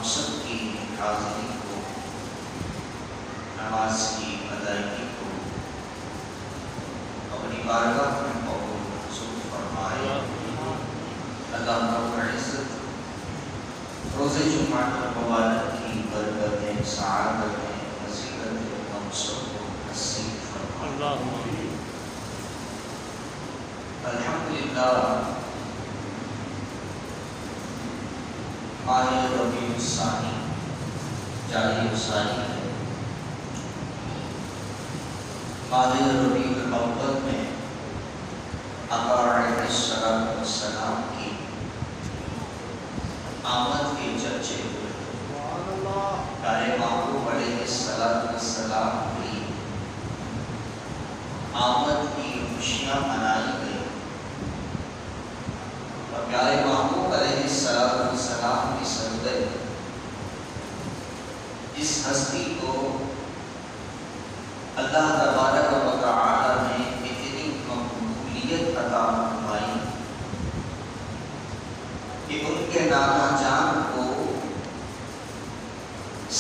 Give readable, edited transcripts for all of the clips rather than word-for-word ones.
سب کی حاضری کو، نماز کی ادائیگی کو اپنی بارگاہ میں قبول منظور فرمائے۔ اللہ رب العزت روز جمعہ مبارک کی برکتیں، سعادتیں، فضیلتیں ہم سب کو نصیب فرمائے۔ الحمدللہ ماہ ربیع الثانی جاری ثانی ہے۔ ماہ ربیع الاول میں آقا علیہ السلام کی آمد کے چرچے ہوئے۔ پیارے محبوب علیہ السلام کی آمد کی خوشیاں منائی گئی اور پیارے محبوب علیہ السلام کی سجدے اس ہستی کو اللہ تبارک و تعالی نے اتنی مقبولیت عطا فرمائی کہ ان کے نانا جان کو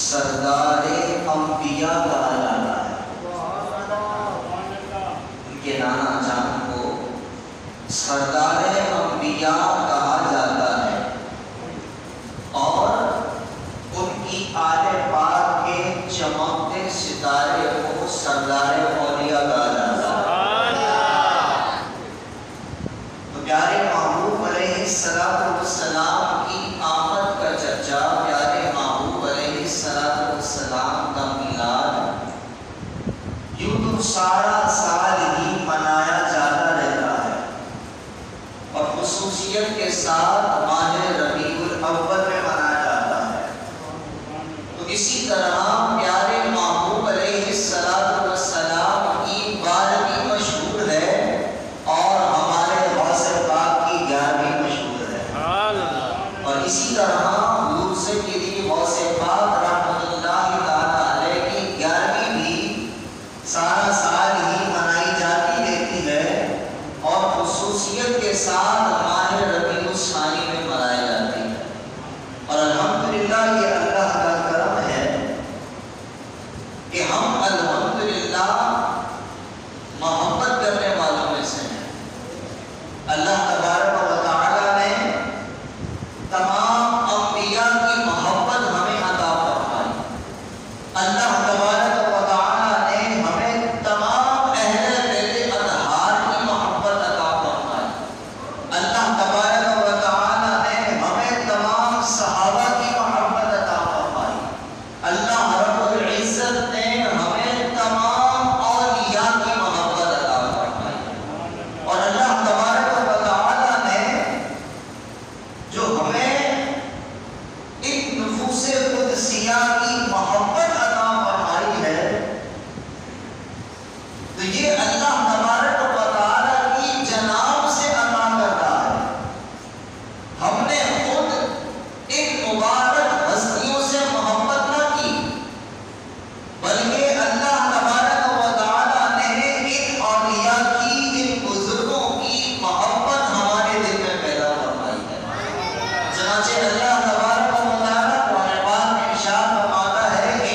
سردار انبیاء کہا جاتا ہے۔ ان کے نانا جان کو سردار انبیاء کہا جاتا ہے اور ان کی آل پاک کے چمکتے ستارے کو سردار اولیاء کہا جاتا ہے۔ تو پیارے محبوب علیہ السلام کی آمد کا چرچا، پیارے محبوب علیہ السلام کا میلاد یوں تو سارا سال ہی منایا جاتا رہتا ہے اور خصوصیت کے ساتھ ماہ ربیع الاول میں منایا جاتا ہے۔ تو اسی طرح پیارے محبوب علیہ السلام کی بارہویں مشہور ہے اور ہمارے غوث پاک کی 11ویں مشہور ہے۔ اور اسی طرح حضور سیدی غوث پاک رحمۃ اللہ تعالی علیہ کی 11ویں بھی سارا سال ہی منائی جاتی رہتی ہے اور خصوصیت کے ساتھ ماہ ربیع الثانی میں منائی جاتی ہے۔ اور الحمدللہ یہ اللہ کا کرم ہے کہ ہم الحمدللہ محبت کرنے والوں میں سے ہیں۔ اللہ تبارک و تعالی نے تمام انبیاء کی محبت ہمیں عطا فرمائی۔ اللہ تبارک و تعالی نے ہمیں تمام اہل بیت اطہار کی محبت عطا فرمائی۔ اللہ تبارک و تعالی نے ہمیں تمام صحابہ کی محبت عطا فرمائی۔ اللہ رب العزت نے ہمیں تمام اولیاء کی محبت عطا فرمائی۔ اور اللہ تبارک و تعالی نے جو ہمیں ایک نفوس قدسیہ کی محبت عطا فرمائی ہے، تو یہ اللہ تبارک و تعالی کی جناب سے عطا کرتا ہے۔ ہم نے خود ایک مبارک ہستیوں سے محبت نہ کی، بلکہ اللہ تبارک و تعالی نے ان اولیاء کی، ان بزرگوں کی محبت ہمارے دل میں پیدا فرمائی ہے۔ چنانچہ اللہ تبارک و تعالی قرآن پاک میں ارشاد فرماتا ہے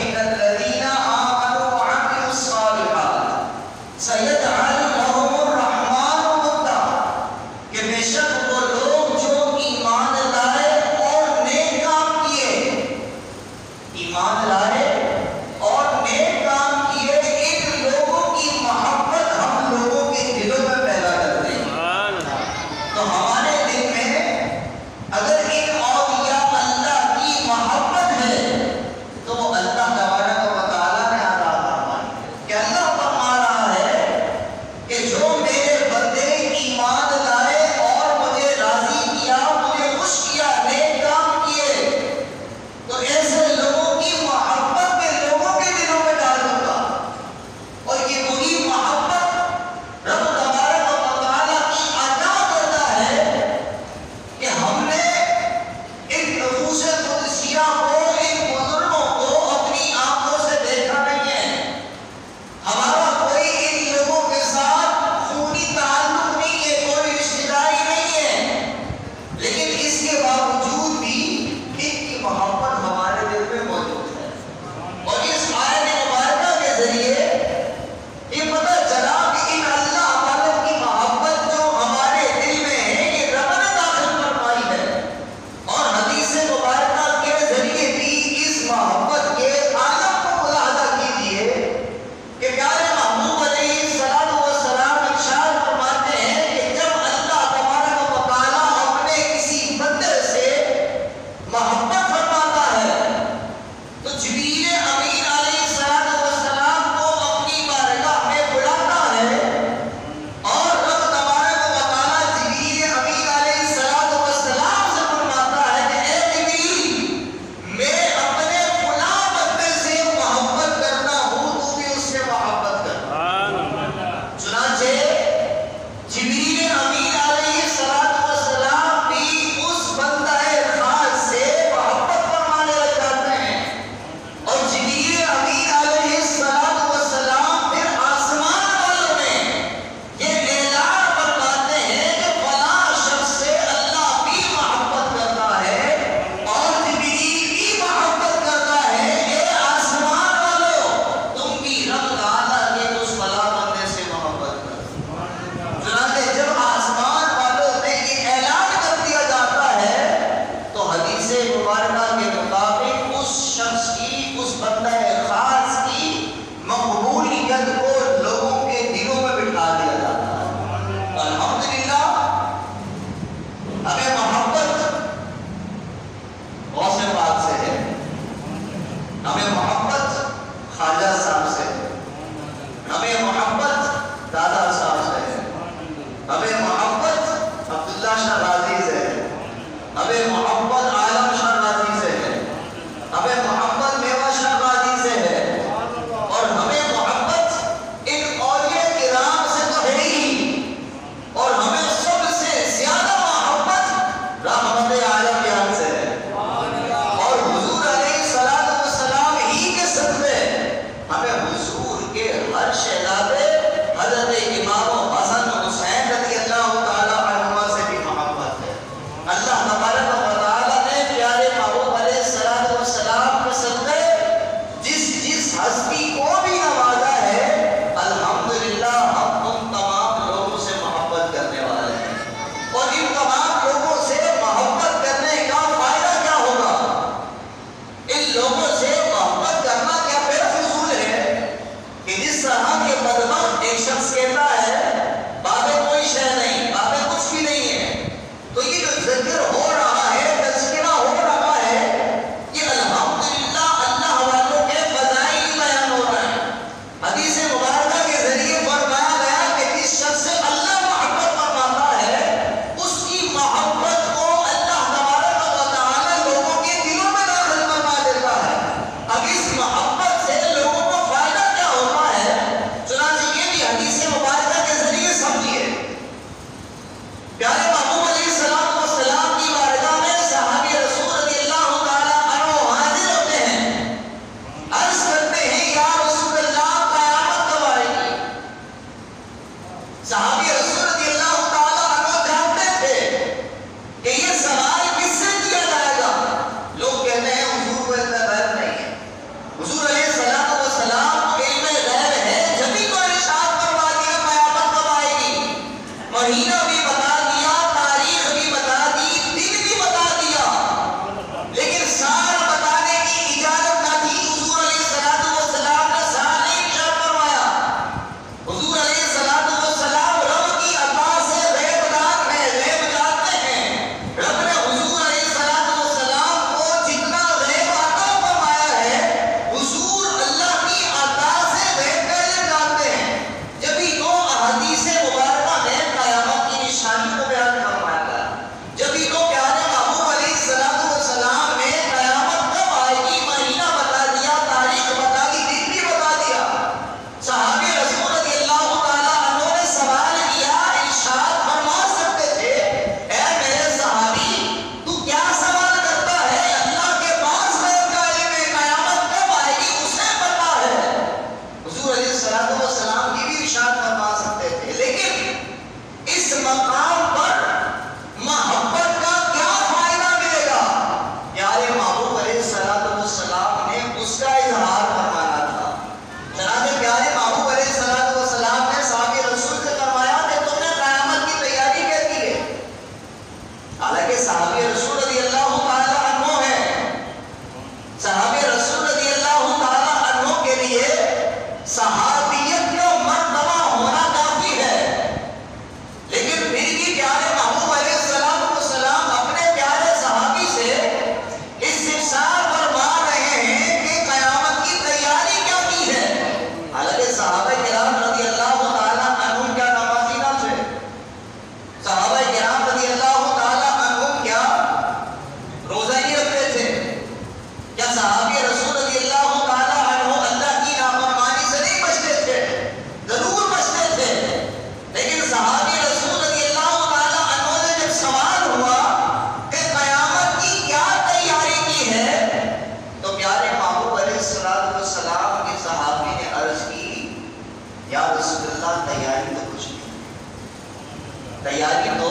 تیاری تو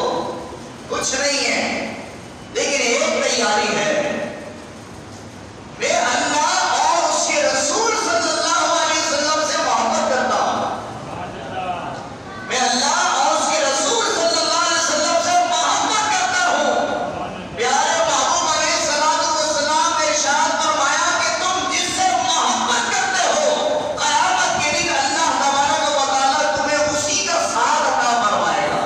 کچھ نہیں ہے، لیکن ایک تیاری ہے، میں اللہ اور اس کے رسول صلی اللہ علیہ وسلم سے محبت کرتا ہوں، میں اللہ اور اس کے رسول صلی اللہ علیہ وسلم سے محبت کرتا ہوں۔ پیارے محبوب علیہ السلام نے ارشاد فرمایا کہ تم جس سے محبت کرتے ہو، قیامت کے دن اللہ تبارک و تعالیٰ تمہیں اسی کا ساتھ عطا فرمائے گا۔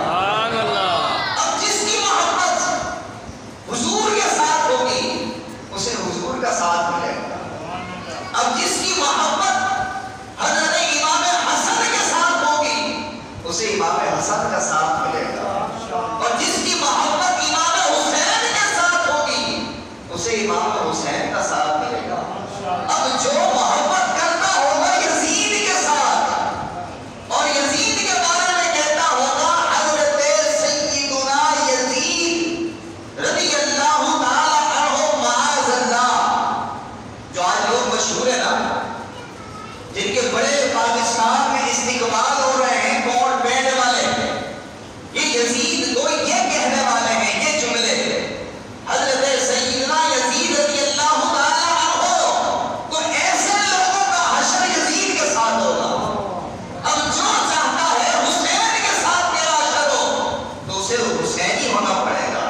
اب جس کی محبت حضور کے ساتھ ہوگی اسے حضور کا ساتھ ملے گا، اب جس کی محبت حضرت امام حسن کے ساتھ ہوگی اسے امام حسن کا ساتھ ملے گا، اور جس کی محبت امام حسین کے ساتھ ہوگی اسے امام حسین کا ساتھ ملے گا۔ اب جو محبت کرتا ہوگا یزید کے ساتھ اور یزید کے بارے میں کہتا ہوگا حضرت سیدنا یزید رضی اللہ تعالی عنہ معاذ اللہ، جو آج لوگ مشہور ہیں نا، جن کے بڑے پاکستان میں استقبال ہو رہے ہیں کوٹ پہننے والے، یہ یزید کو یہ کہنے والے ہیں یہ جملے، حضرت سیدنا یزید رضی اللہ تعالی عنہ، تو ایسے لوگوں کا حشر یزید کے ساتھ ہوگا۔ اب جو چاہتا ہے حسین کے ساتھ میرا حشر ہو تو اسے حسینی ہونا پڑے گا،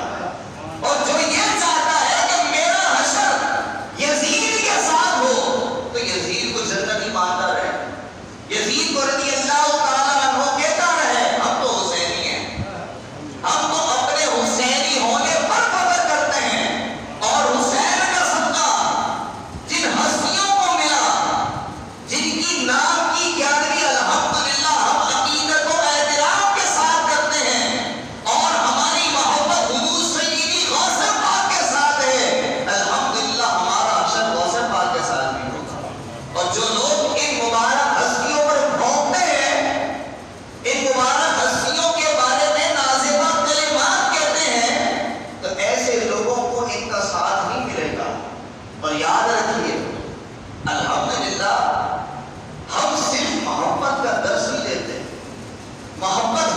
اور جو یہ چاہتا ہے کہ میرا حشر یزید کے ساتھ ہو تو یزید کو جنتی مانتا رہے، یزید کو رضی اللہ تعالیٰ عنہ کہتا رہے ہم تو حسینی ہیں، ہم تو اپنے حسینی ہونے پر فخر کرتے ہیں، اور حسین کا صدقہ جن ہستیوں کو ملا، جن کی نام کی گیارہویں الحمدللہ ہم عقیدت و احترام کے ساتھ کرتے ہیں، اور ہماری محبت حضور سیدی غوث پاک کے ساتھ ہے، الحمدللہ ہمارا حشر غوث پاک کے ساتھ بھی ہوگا۔ اور جو لوگ ان مبارک ہستیوں پر بھونکتے ہیں، ان مبارک ہستیوں کے بارے میں نازیبہ کلمات کہتے ہیں، تو ایسے لوگوں کو ان کا ساتھ نہیں ملے گا۔ اور یاد رکھیے الحمدللہ ہم صرف محبت کا درس ہی لیتے ہیں، محبت